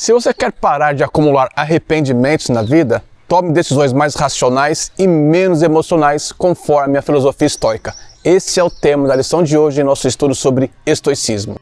Se você quer parar de acumular arrependimentos na vida, tome decisões mais racionais e menos emocionais, conforme a filosofia estoica. Esse é o tema da lição de hoje em nosso estudo sobre estoicismo.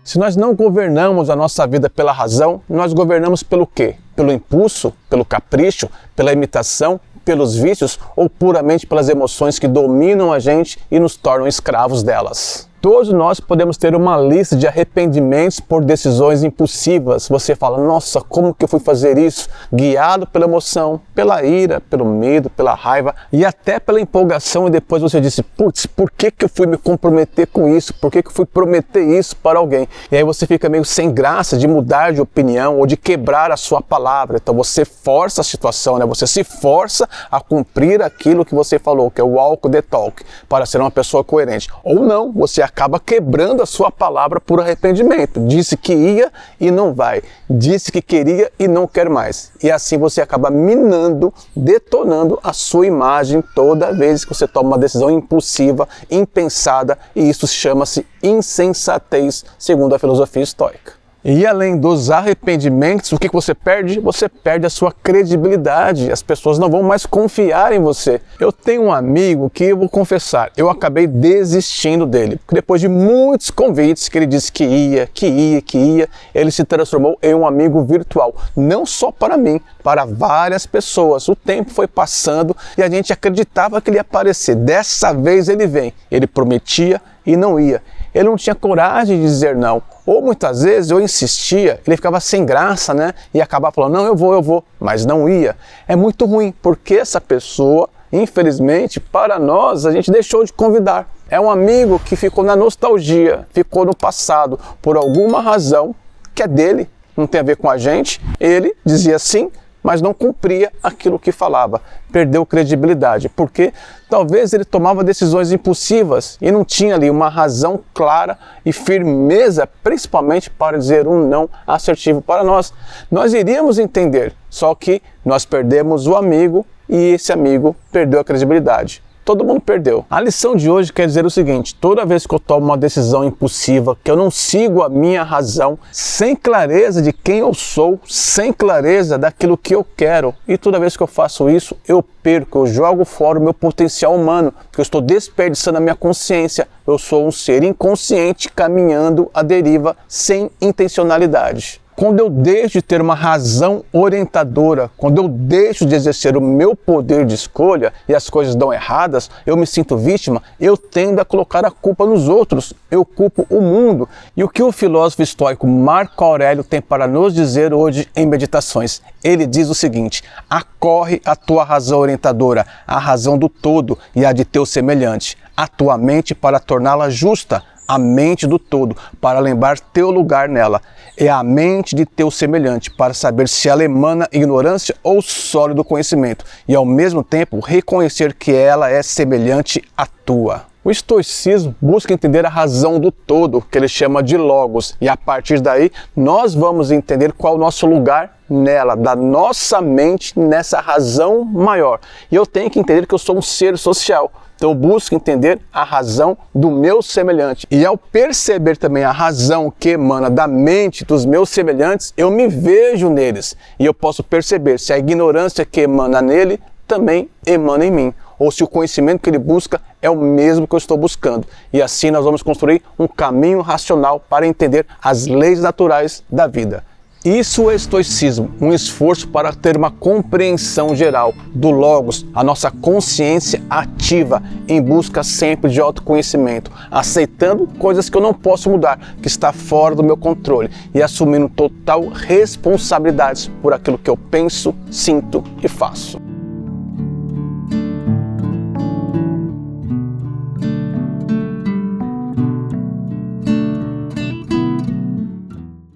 Se nós não governamos a nossa vida pela razão, nós governamos pelo quê? Pelo impulso, pelo capricho, pela imitação, pelos vícios ou puramente pelas emoções que dominam a gente e nos tornam escravos delas? Todos nós podemos ter uma lista de arrependimentos por decisões impulsivas. Você fala, nossa, como que eu fui fazer isso? Guiado pela emoção, pela ira, pelo medo, pela raiva e até pela empolgação. E depois você disse, putz, por que eu fui me comprometer com isso? Por que eu fui prometer isso para alguém? E aí você fica meio sem graça de mudar de opinião ou de quebrar a sua palavra. Então você força a situação, né? Você se força a cumprir aquilo que você falou, que é o walk the talk, para ser uma pessoa coerente. Ou não, você acaba quebrando a sua palavra por arrependimento. Disse que ia e não vai. Disse que queria e não quer mais. E assim você acaba minando, detonando a sua imagem toda vez que você toma uma decisão impulsiva, impensada, e isso chama-se insensatez, segundo a filosofia estoica. E além dos arrependimentos, o que você perde? Você perde a sua credibilidade. As pessoas não vão mais confiar em você. Eu tenho um amigo que, eu vou confessar, eu acabei desistindo dele. Porque depois de muitos convites que ele disse que ia, ele se transformou em um amigo virtual. Não só para mim, para várias pessoas. O tempo foi passando e a gente acreditava que ele ia aparecer. Dessa vez ele vem. Ele prometia e não ia. Ele não tinha coragem de dizer não. Ou muitas vezes eu insistia, ele ficava sem graça, né? E acabava falando, não, eu vou, mas não ia. É muito ruim, porque essa pessoa, infelizmente, para nós, a gente deixou de convidar. É um amigo que ficou na nostalgia, ficou no passado, por alguma razão que é dele, não tem a ver com a gente. Ele dizia sim, mas não cumpria aquilo que falava, perdeu credibilidade, porque talvez ele tomava decisões impulsivas e não tinha ali uma razão clara e firmeza, principalmente para dizer um não assertivo para nós. Nós iríamos entender, só que nós perdemos o amigo e esse amigo perdeu a credibilidade. Todo mundo perdeu. A lição de hoje quer dizer o seguinte: toda vez que eu tomo uma decisão impulsiva, que eu não sigo a minha razão, sem clareza de quem eu sou, sem clareza daquilo que eu quero, e toda vez que eu faço isso, eu perco, eu jogo fora o meu potencial humano, porque eu estou desperdiçando a minha consciência. Eu sou um ser inconsciente caminhando à deriva sem intencionalidade. Quando eu deixo de ter uma razão orientadora, quando eu deixo de exercer o meu poder de escolha e as coisas dão erradas, eu me sinto vítima, eu tendo a colocar a culpa nos outros, eu culpo o mundo. E o que o filósofo estoico Marco Aurélio tem para nos dizer hoje em Meditações? Ele diz o seguinte: acorre a tua razão orientadora, a razão do todo e a de teu semelhante, a tua mente para torná-la justa, a mente do todo, para lembrar teu lugar nela. É a mente de teu semelhante, para saber se ela emana ignorância ou sólido conhecimento, e ao mesmo tempo reconhecer que ela é semelhante à tua. O estoicismo busca entender a razão do todo, que ele chama de logos, e a partir daí nós vamos entender qual é o nosso lugar nela, da nossa mente nessa razão maior. E eu tenho que entender que eu sou um ser social. Então eu busco entender a razão do meu semelhante. E ao perceber também a razão que emana da mente dos meus semelhantes, eu me vejo neles. E eu posso perceber se a ignorância que emana nele também emana em mim. Ou se o conhecimento que ele busca é o mesmo que eu estou buscando. E assim nós vamos construir um caminho racional para entender as leis naturais da vida. Isso é estoicismo, um esforço para ter uma compreensão geral do Logos, a nossa consciência ativa em busca sempre de autoconhecimento, aceitando coisas que eu não posso mudar, que está fora do meu controle e assumindo total responsabilidade por aquilo que eu penso, sinto e faço.